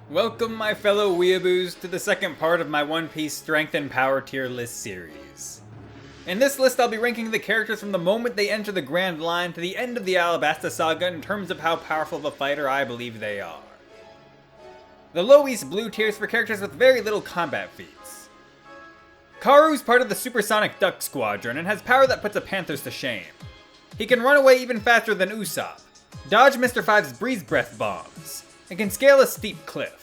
Welcome, my fellow weeaboos, to the second part of my One Piece Strength and Power tier list series. In this list, I'll be ranking the characters from the moment they enter the Grand Line to the end of the Alabasta saga in terms of how powerful of a fighter I believe they are. The low East Blue tier is for characters with very little combat feats. Karu's part of the Supersonic Duck Squadron and has power that puts a Panthers to shame. He can run away even faster than Usopp, dodge Mr. Five's Breeze Breath bombs, and can scale a steep cliff.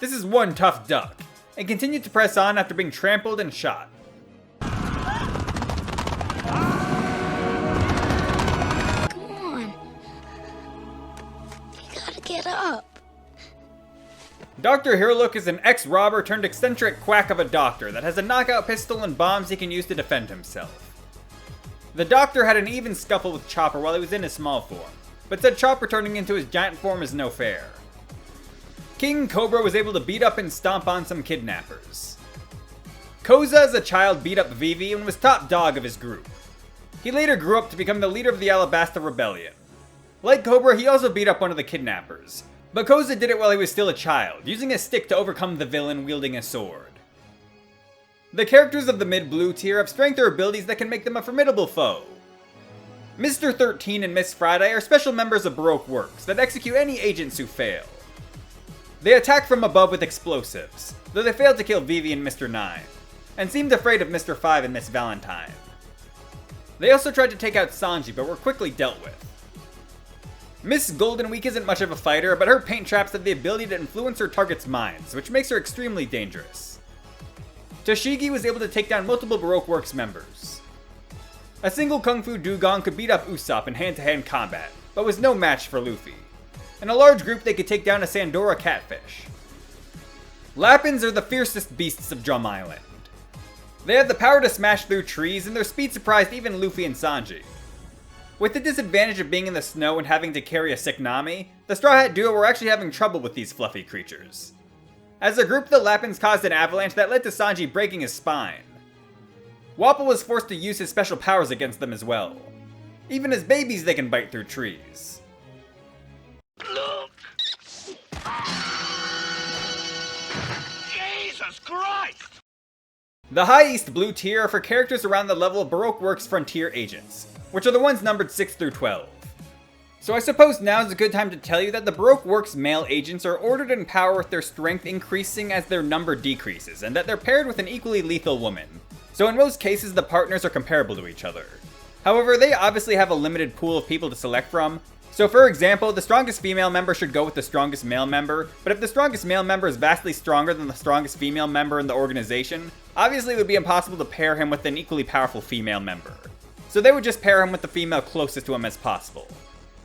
This is one tough duck, and continued to press on after being trampled and shot. Come on. You gotta get up. Dr. Hirlook is an ex-robber turned eccentric quack of a doctor that has a knockout pistol and bombs he can use to defend himself. The doctor had an even scuffle with Chopper while he was in his small form, but said Chopper turning into his giant form is no fair. King Cobra was able to beat up and stomp on some kidnappers. Koza as a child beat up Vivi and was top dog of his group. He later grew up to become the leader of the Alabasta Rebellion. Like Cobra, he also beat up one of the kidnappers, but Koza did it while he was still a child, using a stick to overcome the villain wielding a sword. The characters of the mid-blue tier have strength or abilities that can make them a formidable foe. Mr. 13 and Miss Friday are special members of Baroque Works that execute any agents who fail. They attack from above with explosives, though they failed to kill Vivi and Mr. 9, and seemed afraid of Mr. 5 and Miss Valentine. They also tried to take out Sanji, but were quickly dealt with. Miss Golden Week isn't much of a fighter, but her paint traps have the ability to influence her target's minds, which makes her extremely dangerous. Toshigi was able to take down multiple Baroque Works members. A single Kung Fu Dugong could beat up Usopp in hand-to-hand combat, but was no match for Luffy. In a large group, they could take down a Sandora catfish. Lapins are the fiercest beasts of Drum Island. They have the power to smash through trees, and their speed surprised even Luffy and Sanji. With the disadvantage of being in the snow and having to carry a sick Nami, the Straw Hat Duo were actually having trouble with these fluffy creatures. As a group, the Lapins caused an avalanche that led to Sanji breaking his spine. Wapol was forced to use his special powers against them as well. Even as babies, they can bite through trees. Look! Jesus Christ! The High East Blue tier are for characters around the level of Baroque Works Frontier agents, which are the ones numbered 6 through 12. So I suppose now is a good time to tell you that the Baroque Works male agents are ordered in power with their strength increasing as their number decreases, and that they're paired with an equally lethal woman. So in most cases, the partners are comparable to each other. However, they obviously have a limited pool of people to select from. So for example, the strongest female member should go with the strongest male member, but if the strongest male member is vastly stronger than the strongest female member in the organization, obviously it would be impossible to pair him with an equally powerful female member. So they would just pair him with the female closest to him as possible.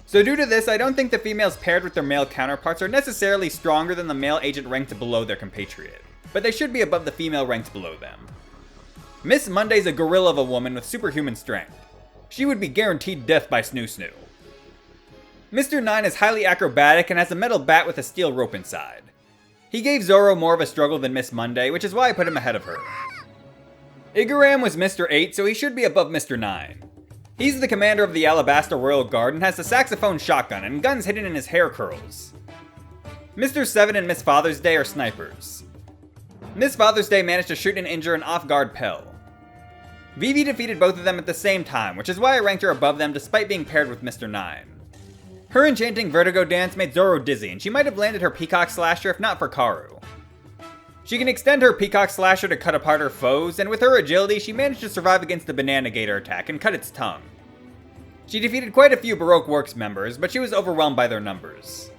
So due to this, I don't think the females paired with their male counterparts are necessarily stronger than the male agent ranked below their compatriot, but they should be above the female ranked below them. Miss Monday's a gorilla of a woman with superhuman strength. She would be guaranteed death by Snoo Snoo. Mr. 9 is highly acrobatic and has a metal bat with a steel rope inside. He gave Zoro more of a struggle than Miss Monday, which is why I put him ahead of her. Igaram was Mr. 8, so he should be above Mr. 9. He's the commander of the Alabasta Royal Guard and has a saxophone shotgun and guns hidden in his hair curls. Mr. 7 and Miss Father's Day are snipers. Miss Father's Day managed to shoot and injure an off-guard Pell. Vivi defeated both of them at the same time, which is why I ranked her above them despite being paired with Mr. 9. Her enchanting vertigo dance made Zoro dizzy, and she might have landed her Peacock Slasher if not for Karu. She can extend her Peacock Slasher to cut apart her foes, and with her agility, she managed to survive against the Banana Gator attack and cut its tongue. She defeated quite a few Baroque Works members, but she was overwhelmed by their numbers.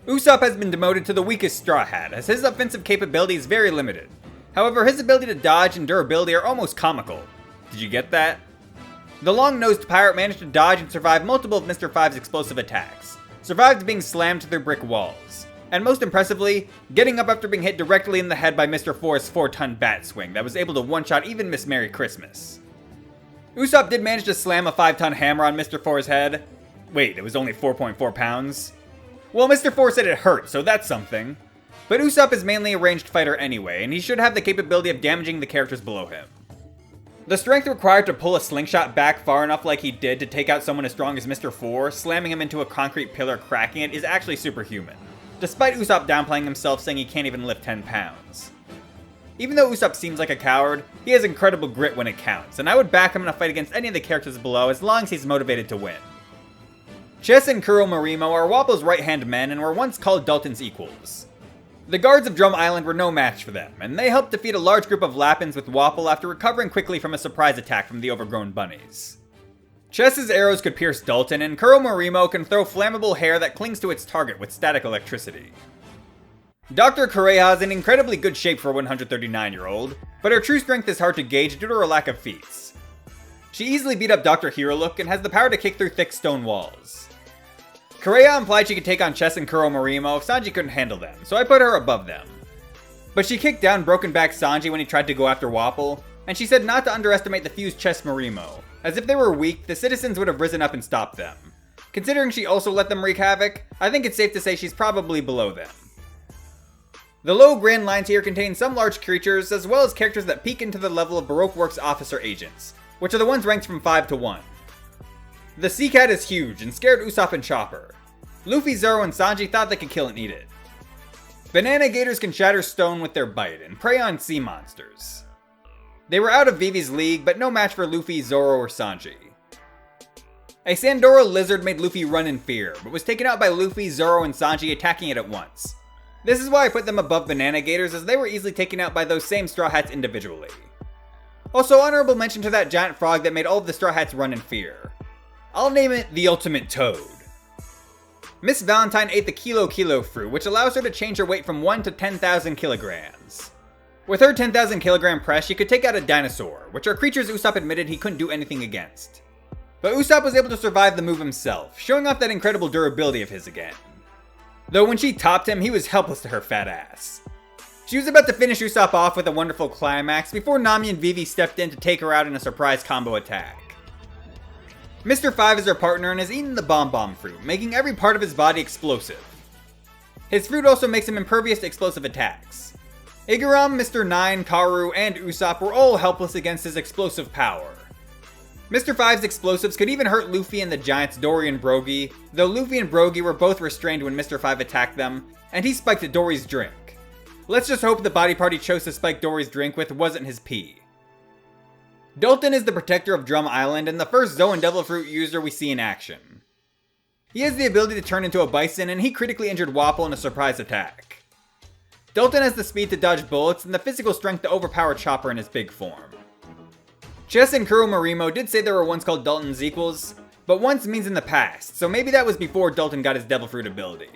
Usopp has been demoted to the weakest Straw Hat, as his offensive capability is very limited. However, his ability to dodge and durability are almost comical. Did you get that? The long-nosed pirate managed to dodge and survive multiple of Mr. 5's explosive attacks, survived being slammed through brick walls, and most impressively, getting up after being hit directly in the head by Mr. 4's 4-ton bat swing that was able to one-shot even Miss Merry Christmas. Usopp did manage to slam a 5-ton hammer on Mr. 4's head. Wait, it was only 4.4 pounds? Well, Mr. 4 said it hurt, so that's something. But Usopp is mainly a ranged fighter anyway, and he should have the capability of damaging the characters below him. The strength required to pull a slingshot back far enough like he did to take out someone as strong as Mr. 4, slamming him into a concrete pillar cracking it, is actually superhuman. despite Usopp downplaying himself saying he can't even lift 10 pounds. Even though Usopp seems like a coward, he has incredible grit when it counts, and I would back him in a fight against any of the characters below as long as he's motivated to win. Chess and Kuro Marimo are Wapple's right-hand men and were once called Dalton's equals. The guards of Drum Island were no match for them, and they helped defeat a large group of Lappins with Wapple after recovering quickly from a surprise attack from the overgrown bunnies. Chess's arrows could pierce Dalton, and Kuro Marimo can throw flammable hair that clings to its target with static electricity. Dr. Kureha is in incredibly good shape for a 139-year-old, but her true strength is hard to gauge due to her lack of feats. She easily beat up Dr. Hirolook and has the power to kick through thick stone walls. Kureha implied she could take on Chess and Kuro Marimo if Sanji couldn't handle them, so I put her above them. But she kicked down Broken Back Sanji when he tried to go after Wapple, and she said not to underestimate the fused Chess Marimo, as if they were weak, the citizens would have risen up and stopped them. Considering she also let them wreak havoc, I think it's safe to say she's probably below them. The low Grand Line tier contains some large creatures, as well as characters that peak into the level of Baroque Works officer agents, which are the ones ranked from 5 to 1. The Sea Cat is huge and scared Usopp and Chopper. Luffy, Zoro, and Sanji thought they could kill and eat it. Banana Gators can shatter stone with their bite and prey on sea monsters. They were out of Vivi's league, but no match for Luffy, Zoro, or Sanji. A Sandora lizard made Luffy run in fear, but was taken out by Luffy, Zoro, and Sanji attacking it at once. This is why I put them above Banana Gators, as they were easily taken out by those same Straw Hats individually. Also, honorable mention to that giant frog that made all of the Straw Hats run in fear. I'll name it the Ultimate Toad. Miss Valentine ate the Kilo fruit, which allows her to change her weight from 1 to 10,000 kilograms. With her 10,000 kilogram press, she could take out a dinosaur, which are creatures Usopp admitted he couldn't do anything against. But Usopp was able to survive the move himself, showing off that incredible durability of his again. Though when she topped him, he was helpless to her fat ass. She was about to finish Usopp off with a wonderful climax before Nami and Vivi stepped in to take her out in a surprise combo attack. Mr. 5 is her partner and has eaten the Bomb fruit, making every part of his body explosive. His fruit also makes him impervious to explosive attacks. Igaram, Mr. 9, Karu, and Usopp were all helpless against his explosive power. Mr. 5's explosives could even hurt Luffy and the giants Dory and Brogy, though Luffy and Brogy were both restrained when Mr. 5 attacked them, and he spiked Dory's drink. Let's just hope the body part he chose to spike Dory's drink with wasn't his pee. Dalton is the protector of Drum Island and the first Zoan Devil Fruit user we see in action. He has the ability to turn into a bison, and he critically injured Wapple in a surprise attack. Dalton has the speed to dodge bullets and the physical strength to overpower Chopper in his big form. Chess and Kuro Marimo did say they were once called Dalton's equals, but once means in the past, so maybe that was before Dalton got his Devil Fruit ability.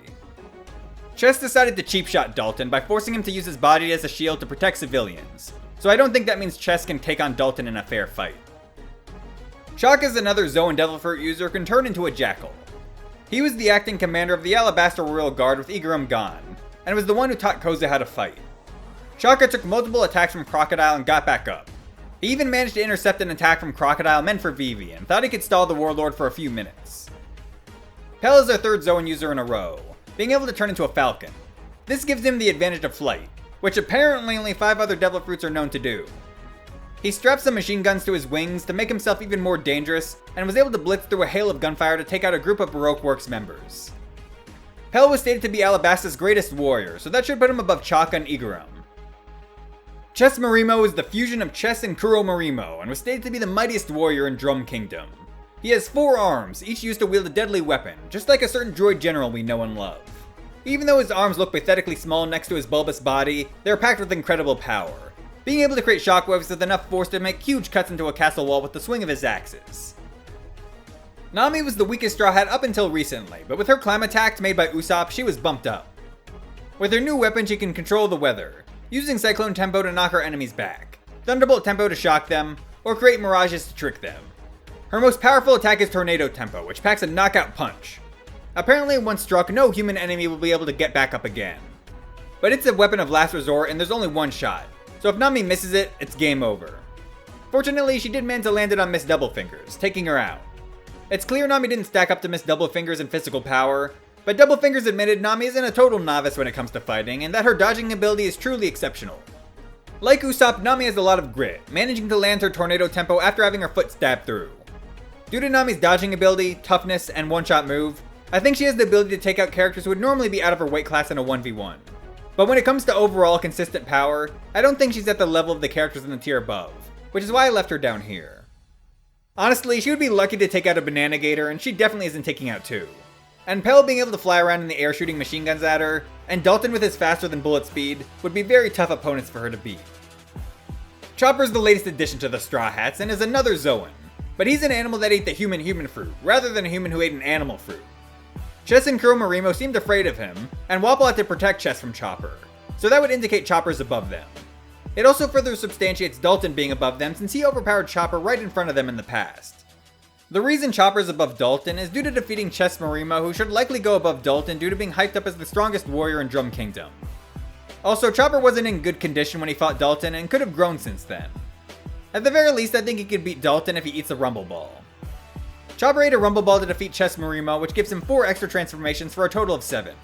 Chess decided to cheap shot Dalton by forcing him to use his body as a shield to protect civilians, so I don't think that means Chess can take on Dalton in a fair fight. Chalk is another Zoan Devil Fruit user who can turn into a jackal. He was the acting commander of the Alabasta Royal Guard with Igaram gone, and was the one who taught Koza how to fight. Chaka took multiple attacks from Crocodile and got back up. He even managed to intercept an attack from Crocodile meant for Vivi, and thought he could stall the Warlord for a few minutes. Pell is our third Zoan user in a row, being able to turn into a falcon. This gives him the advantage of flight, which apparently only 5 other Devil Fruits are known to do. He strapped some machine guns to his wings to make himself even more dangerous, and was able to blitz through a hail of gunfire to take out a group of Baroque Works members. Pell was stated to be Alabasta's greatest warrior, so that should put him above Chaka and Igaram. Chess Marimo is the fusion of Chess and Kuro Marimo, and was stated to be the mightiest warrior in Drum Kingdom. He has 4 arms, each used to wield a deadly weapon, just like a certain droid general we know and love. Even though his arms look pathetically small next to his bulbous body, they are packed with incredible power, being able to create shockwaves with enough force to make huge cuts into a castle wall with the swing of his axes. Nami was the weakest Straw Hat up until recently, but with her climb attack made by Usopp, she was bumped up. With her new weapon, she can control the weather, using Cyclone Tempo to knock her enemies back, Thunderbolt Tempo to shock them, or create mirages to trick them. Her most powerful attack is Tornado Tempo, which packs a knockout punch. Apparently, once struck, no human enemy will be able to get back up again. But it's a weapon of last resort, and there's only one shot, so if Nami misses it, it's game over. Fortunately, she did manage to land it on Miss Doublefingers, taking her out. It's clear Nami didn't stack up to Miss Doublefingers in physical power, but Doublefingers admitted Nami isn't a total novice when it comes to fighting, and that her dodging ability is truly exceptional. Like Usopp, Nami has a lot of grit, managing to land her Tornado Tempo after having her foot stabbed through. Due to Nami's dodging ability, toughness, and one-shot move, I think she has the ability to take out characters who would normally be out of her weight class in a 1v1. But when it comes to overall consistent power, I don't think she's at the level of the characters in the tier above, which is why I left her down here. Honestly, she would be lucky to take out a Banana Gator, and she definitely isn't taking out two. And Pell being able to fly around in the air shooting machine guns at her, and Dalton with his faster than bullet speed, would be very tough opponents for her to beat. Chopper's the latest addition to the Straw Hats, and is another Zoan, but he's an animal that ate the human fruit, rather than a human who ate an animal fruit. Chess and Kuromarimo seemed afraid of him, and Wapol had to protect Chess from Chopper, so that would indicate Chopper's above them. It also further substantiates Dalton being above them since he overpowered Chopper right in front of them in the past. The reason Chopper's above Dalton is due to defeating Chess Marimo, who should likely go above Dalton due to being hyped up as the strongest warrior in Drum Kingdom. Also, Chopper wasn't in good condition when he fought Dalton and could have grown since then. At the very least, I think he could beat Dalton if he eats a Rumble Ball. Chopper ate a Rumble Ball to defeat Chess Marimo, which gives him 4 extra transformations for a total of 7.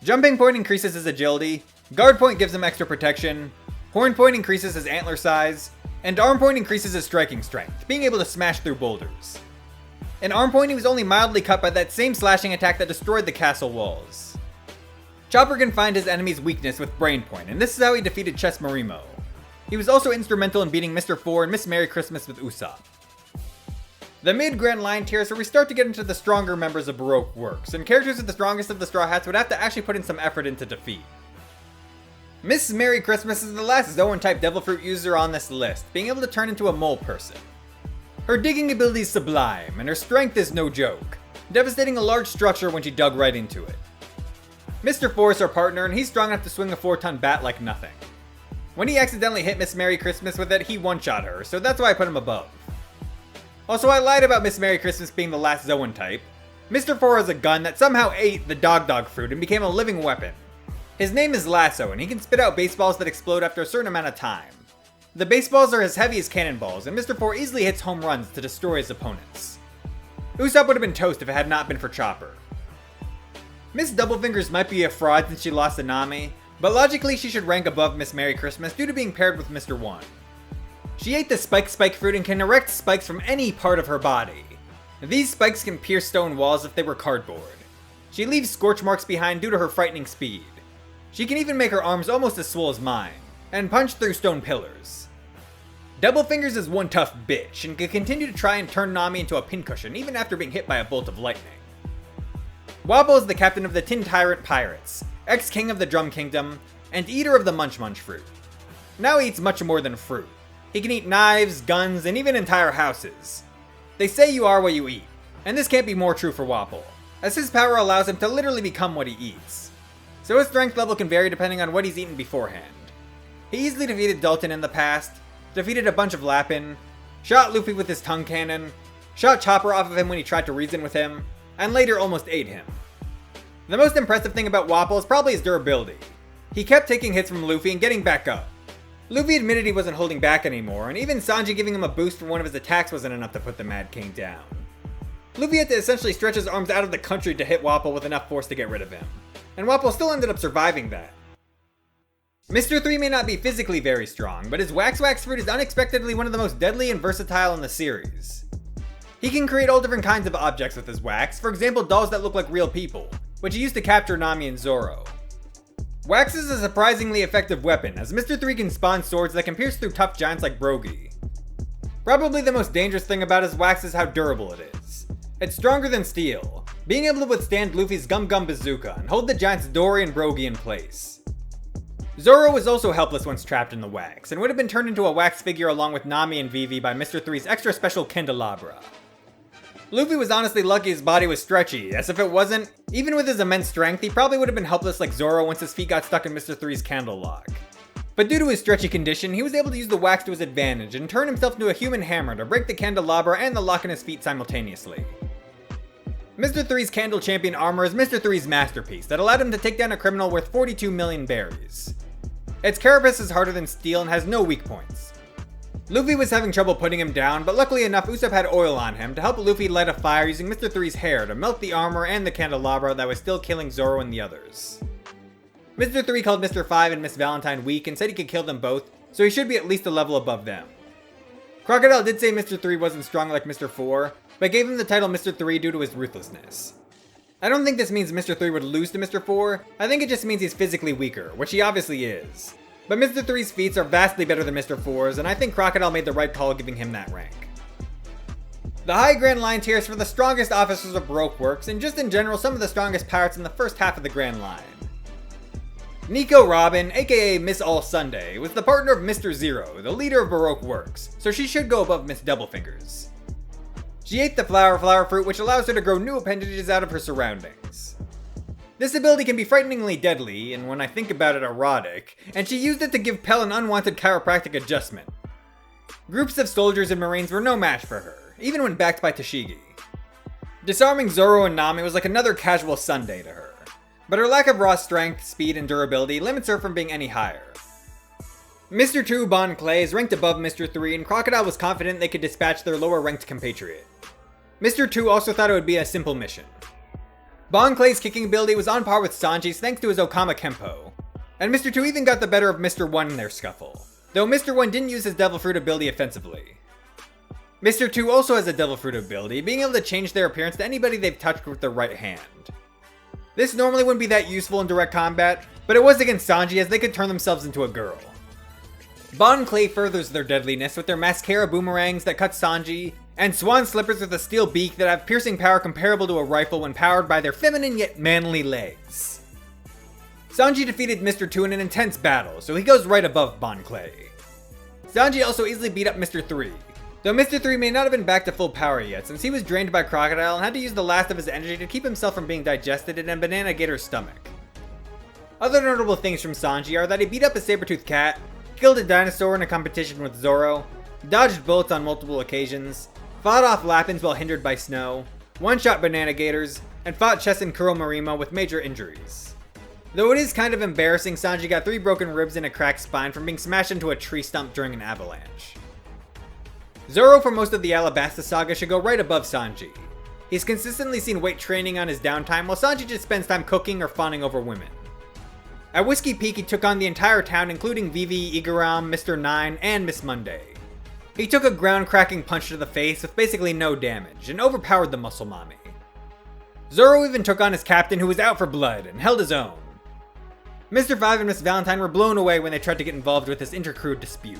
Jumping Point increases his agility, Guard Point gives him extra protection, Horn Point increases his antler size, and Arm Point increases his striking strength, being able to smash through boulders. In Arm Point, he was only mildly cut by that same slashing attack that destroyed the castle walls. Chopper can find his enemy's weakness with Brain Point, and this is how he defeated Chess Marimo. He was also instrumental in beating Mr. 4 and Miss Merry Christmas with Usopp. The mid-Grand Line tier is where we start to get into the stronger members of Baroque works, and characters with the strongest of the Straw Hats would have to actually put in some effort into defeat. Miss Merry Christmas is the last Zoan-type Devil Fruit user on this list, being able to turn into a mole person. Her digging ability is sublime, and her strength is no joke, devastating a large structure when she dug right into it. Mr. 4 is her partner, and he's strong enough to swing a 4-ton bat like nothing. When he accidentally hit Miss Merry Christmas with it, he one-shot her, so that's why I put him above. Also, I lied about Miss Merry Christmas being the last Zoan type. Mr. 4 has a gun that somehow ate the Dog fruit and became a living weapon. His name is Lasso, and he can spit out baseballs that explode after a certain amount of time. The baseballs are as heavy as cannonballs, and Mr. 4 easily hits home runs to destroy his opponents. Usopp would have been toast if it had not been for Chopper. Miss Doublefingers might be a fraud since she lost to Nami, but logically she should rank above Miss Merry Christmas due to being paired with Mr. 1. She ate the spike fruit and can erect spikes from any part of her body. These spikes can pierce stone walls if they were cardboard. She leaves scorch marks behind due to her frightening speed. She can even make her arms almost as swole as mine, and punch through stone pillars. Doublefingers is one tough bitch, and can continue to try and turn Nami into a pincushion even after being hit by a bolt of lightning. Wapol is the captain of the Tin Tyrant Pirates, ex-king of the Drum Kingdom, and eater of the Munch fruit. Now he eats much more than fruit. He can eat knives, guns, and even entire houses. They say you are what you eat, and this can't be more true for Wapol, as his power allows him to literally become what he eats. So his strength level can vary depending on what he's eaten beforehand. He easily defeated Dalton in the past, defeated a bunch of Lapin, shot Luffy with his tongue cannon, shot Chopper off of him when he tried to reason with him, and later almost ate him. The most impressive thing about Wapol is probably his durability. He kept taking hits from Luffy and getting back up. Luffy admitted he wasn't holding back anymore, and even Sanji giving him a boost from one of his attacks wasn't enough to put the Mad King down. Luffy had to essentially stretch his arms out of the country to hit Wapol with enough force to get rid of him, and Wapol still ended up surviving that. Mr. 3 may not be physically very strong, but his Wax fruit is unexpectedly one of the most deadly and versatile in the series. He can create all different kinds of objects with his wax, for example dolls that look like real people, which he used to capture Nami and Zoro. Wax is a surprisingly effective weapon, as Mr. 3 can spawn swords that can pierce through tough giants like Brogy. Probably the most dangerous thing about his wax is how durable it is. It's stronger than steel, being able to withstand Luffy's Gum Gum Bazooka and hold the giants Dory and Brogy in place. Zoro was also helpless once trapped in the wax, and would have been turned into a wax figure along with Nami and Vivi by Mr. 3's extra special candelabra. Luffy was honestly lucky his body was stretchy, as if it wasn't, even with his immense strength, he probably would have been helpless like Zoro once his feet got stuck in Mr. 3's candle lock. But due to his stretchy condition, he was able to use the wax to his advantage and turn himself into a human hammer to break the candelabra and the lock in his feet simultaneously. Mr. 3's Candle Champion armor is Mr. 3's masterpiece that allowed him to take down a criminal worth 42 million berries. Its carapace is harder than steel and has no weak points. Luffy was having trouble putting him down, but luckily enough Usopp had oil on him to help Luffy light a fire using Mr. 3's hair to melt the armor and the candelabra that was still killing Zoro and the others. Mr. 3 called Mr. 5 and Miss Valentine weak and said he could kill them both, so he should be at least a level above them. Crocodile did say Mr. 3 wasn't strong like Mr. 4, but gave him the title Mr. 3 due to his ruthlessness. I don't think this means Mr. 3 would lose to Mr. 4, I think it just means he's physically weaker, which he obviously is. But Mr. 3's feats are vastly better than Mr. 4's, and I think Crocodile made the right call giving him that rank. The high Grand Line tier is for the strongest officers of Baroque works, and just in general some of the strongest pirates in the first half of the Grand Line. Nico Robin, aka Miss All Sunday, was the partner of Mr. Zero, the leader of Baroque works, so she should go above Miss Doublefingers. She ate the flower fruit, which allows her to grow new appendages out of her surroundings. This ability can be frighteningly deadly, and when I think about it, erotic, and she used it to give Pell an unwanted chiropractic adjustment. Groups of soldiers and marines were no match for her, even when backed by Tashigi. Disarming Zoro and Nami was like another casual Sunday to her, but her lack of raw strength, speed, and durability limits her from being any higher. Mr. 2 Bon Clay is ranked above Mr. 3, and Crocodile was confident they could dispatch their lower ranked compatriot. Mr. 2 also thought it would be a simple mission. Bon Clay's kicking ability was on par with Sanji's thanks to his Okama Kempo, and Mr. 2 even got the better of Mr. 1 in their scuffle, though Mr. 1 didn't use his Devil Fruit ability offensively. Mr. 2 also has a Devil Fruit ability, being able to change their appearance to anybody they've touched with their right hand. This normally wouldn't be that useful in direct combat, but it was against Sanji as they could turn themselves into a girl. Bon Clay furthers their deadliness with their mascara boomerangs that cut Sanji, and swan slippers with a steel beak that have piercing power comparable to a rifle when powered by their feminine yet manly legs. Sanji defeated Mr. 2 in an intense battle, so he goes right above Bon Clay. Sanji also easily beat up Mr. 3, though Mr. 3 may not have been back to full power yet since he was drained by Crocodile and had to use the last of his energy to keep himself from being digested in a Banana Gator's stomach. Other notable things from Sanji are that he beat up a saber-toothed cat, killed a dinosaur in a competition with Zoro, dodged bullets on multiple occasions, fought off Lapins while hindered by snow, one-shot Banana Gators, and fought Chess and Kuromarima with major injuries. Though it is kind of embarrassing, Sanji got 3 broken ribs and a cracked spine from being smashed into a tree stump during an avalanche. Zoro for most of the Alabasta saga should go right above Sanji. He's consistently seen weight training on his downtime while Sanji just spends time cooking or fawning over women. At Whisky Peak he took on the entire town including Vivi, Igaram, Mr. 9, and Miss Monday. He took a ground-cracking punch to the face with basically no damage, and overpowered the Muscle Mommy. Zoro even took on his captain who was out for blood, and held his own. Mr. 5 and Miss Valentine were blown away when they tried to get involved with this inter-crew dispute.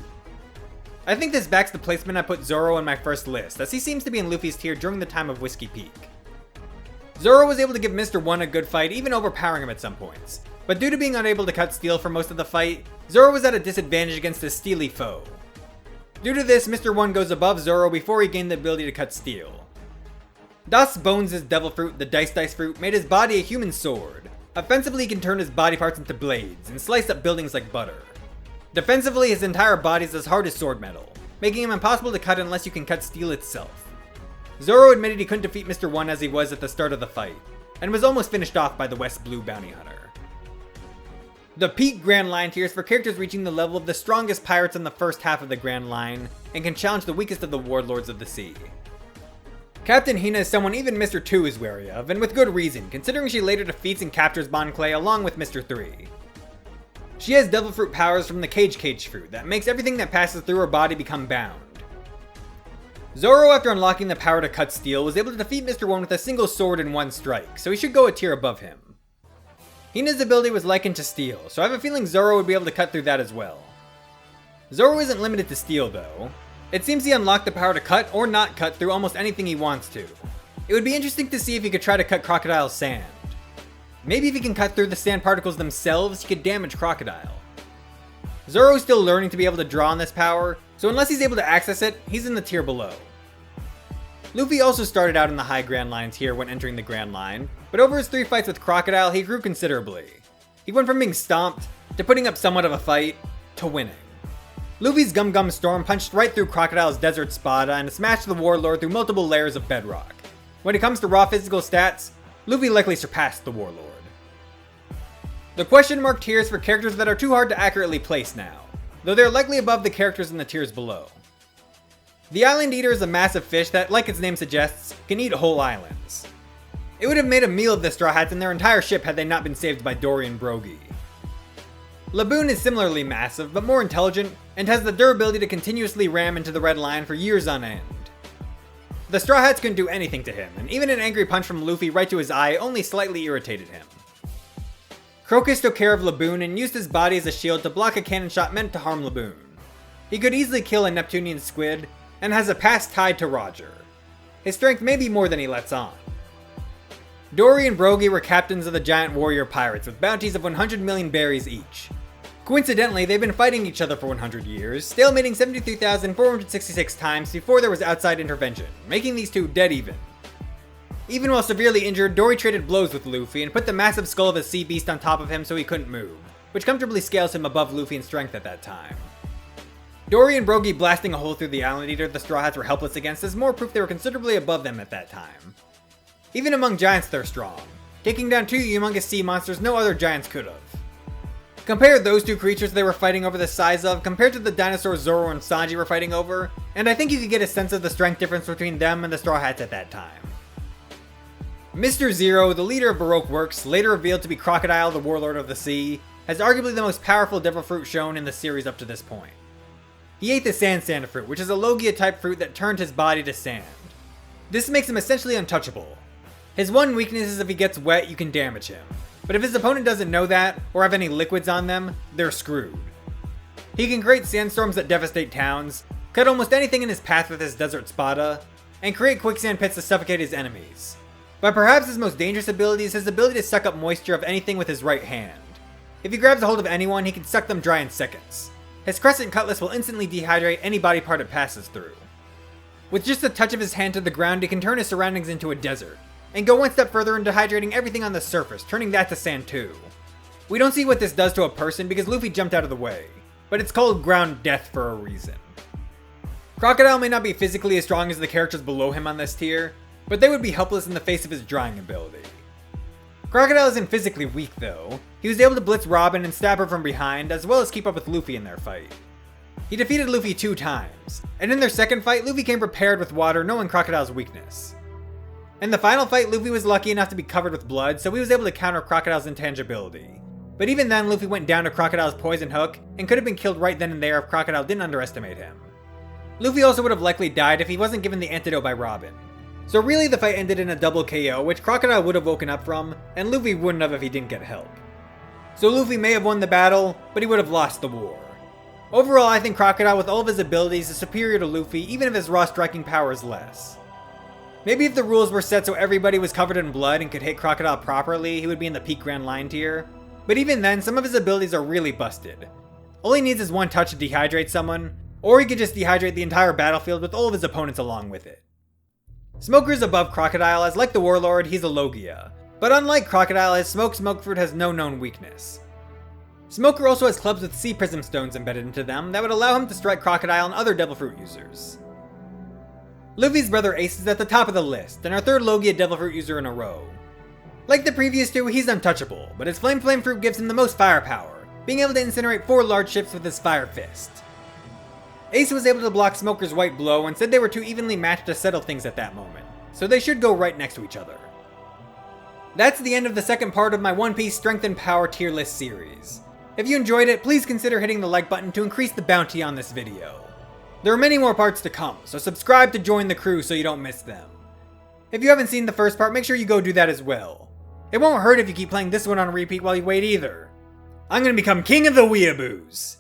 I think this backs the placement I put Zoro in my first list, as he seems to be in Luffy's tier during the time of Whisky Peak. Zoro was able to give Mr. 1 a good fight, even overpowering him at some points, but due to being unable to cut steel for most of the fight, Zoro was at a disadvantage against his steely foe. Due to this, Mr. 1 goes above Zoro before he gained the ability to cut steel. Das Bones' Devil Fruit, the Dice Fruit, made his body a human sword. Offensively, he can turn his body parts into blades, and slice up buildings like butter. Defensively, his entire body is as hard as sword metal, making him impossible to cut unless you can cut steel itself. Zoro admitted he couldn't defeat Mr. 1 as he was at the start of the fight, and was almost finished off by the West Blue Bounty Hunter. The Peak Grand Line tier is for characters reaching the level of the strongest pirates in the first half of the Grand Line, and can challenge the weakest of the warlords of the sea. Captain Hina is someone even Mr. 2 is wary of, and with good reason, considering she later defeats and captures Bon Clay along with Mr. 3. She has Devil Fruit powers from the Cage Fruit that makes everything that passes through her body become bound. Zoro, after unlocking the power to cut steel, was able to defeat Mr. 1 with a single sword in one strike, so he should go a tier above him. Hina's ability was likened to steel, so I have a feeling Zoro would be able to cut through that as well. Zoro isn't limited to steel though. It seems he unlocked the power to cut or not cut through almost anything he wants to. It would be interesting to see if he could try to cut Crocodile's sand. Maybe if he can cut through the sand particles themselves, he could damage Crocodile. Zoro's still learning to be able to draw on this power, so unless he's able to access it, he's in the tier below. Luffy also started out in the high Grand Line tier when entering the Grand Line, but over his 3 fights with Crocodile, he grew considerably. He went from being stomped, to putting up somewhat of a fight, to winning. Luffy's Gum Gum Storm punched right through Crocodile's Desert Spada and smashed the Warlord through multiple layers of bedrock. When it comes to raw physical stats, Luffy likely surpassed the Warlord. The question mark tier is for characters that are too hard to accurately place now, though they're likely above the characters in the tiers below. The Island Eater is a massive fish that, like its name suggests, can eat whole islands. It would have made a meal of the Straw Hats and their entire ship had they not been saved by Dory and Brogy. Laboon is similarly massive, but more intelligent, and has the durability to continuously ram into the Red Line for years on end. The Straw Hats couldn't do anything to him, and even an angry punch from Luffy right to his eye only slightly irritated him. Crocus took care of Laboon and used his body as a shield to block a cannon shot meant to harm Laboon. He could easily kill a Neptunian squid, and has a past tied to Roger. His strength may be more than he lets on. Dory and Brogy were captains of the giant warrior pirates with bounties of 100 million berries each. Coincidentally, they've been fighting each other for 100 years, stalemating 73,466 times before there was outside intervention, making these two dead even. Even while severely injured, Dory traded blows with Luffy and put the massive skull of a sea beast on top of him so he couldn't move, which comfortably scales him above Luffy in strength at that time. Dory and Brogy blasting a hole through the Island Eater the Straw Hats were helpless against is more proof they were considerably above them at that time. Even among giants they're strong, taking down two humongous sea monsters no other giants could have. Compare those two creatures they were fighting over the size of compared to the dinosaurs Zoro and Sanji were fighting over, and I think you could get a sense of the strength difference between them and the Straw Hats at that time. Mr. Zero, the leader of Baroque Works, later revealed to be Crocodile, the warlord of the sea, has arguably the most powerful devil fruit shown in the series up to this point. He ate the Sand Fruit, which is a Logia-type fruit that turned his body to sand. This makes him essentially untouchable. His one weakness is if he gets wet, you can damage him. But if his opponent doesn't know that, or have any liquids on them, they're screwed. He can create sandstorms that devastate towns, cut almost anything in his path with his Desert Spada, and create quicksand pits to suffocate his enemies. But perhaps his most dangerous ability is his ability to suck up moisture of anything with his right hand. If he grabs a hold of anyone, he can suck them dry in seconds. His Crescent Cutlass will instantly dehydrate any body part it passes through. With just a touch of his hand to the ground, he can turn his surroundings into a desert, and go one step further in dehydrating everything on the surface, turning that to sand too. We don't see what this does to a person because Luffy jumped out of the way, but it's called ground death for a reason. Crocodile may not be physically as strong as the characters below him on this tier, but they would be helpless in the face of his drying ability. Crocodile isn't physically weak though. He was able to blitz Robin and stab her from behind, as well as keep up with Luffy in their fight. He defeated Luffy 2 times, and in their second fight, Luffy came prepared with water knowing Crocodile's weakness. In the final fight, Luffy was lucky enough to be covered with blood, so he was able to counter Crocodile's intangibility. But even then, Luffy went down to Crocodile's poison hook, and could have been killed right then and there if Crocodile didn't underestimate him. Luffy also would have likely died if he wasn't given the antidote by Robin. So really the fight ended in a double KO, which Crocodile would have woken up from, and Luffy wouldn't have if he didn't get help. So Luffy may have won the battle, but he would have lost the war. Overall, I think Crocodile with all of his abilities is superior to Luffy, even if his raw striking power is less. Maybe if the rules were set so everybody was covered in blood and could hit Crocodile properly, he would be in the peak Grand Line tier. But even then, some of his abilities are really busted. All he needs is one touch to dehydrate someone, or he could just dehydrate the entire battlefield with all of his opponents along with it. Smoker's above Crocodile, as like the Warlord, he's a Logia. But unlike Crocodile, his Smoke Fruit has no known weakness. Smoker also has clubs with Sea Prism Stones embedded into them that would allow him to strike Crocodile and other Devil Fruit users. Luffy's brother Ace is at the top of the list, and our third Logia Devil Fruit user in a row. Like the previous two, he's untouchable, but his Flame Fruit gives him the most firepower, being able to incinerate 4 large ships with his Fire Fist. Ace was able to block Smoker's White Blow and said they were too evenly matched to settle things at that moment, so they should go right next to each other. That's the end of the second part of my One Piece Strength and Power tier list series. If you enjoyed it, please consider hitting the like button to increase the bounty on this video. There are many more parts to come, so subscribe to join the crew so you don't miss them. If you haven't seen the first part, make sure you go do that as well. It won't hurt if you keep playing this one on repeat while you wait either. I'm gonna become king of the weeaboos!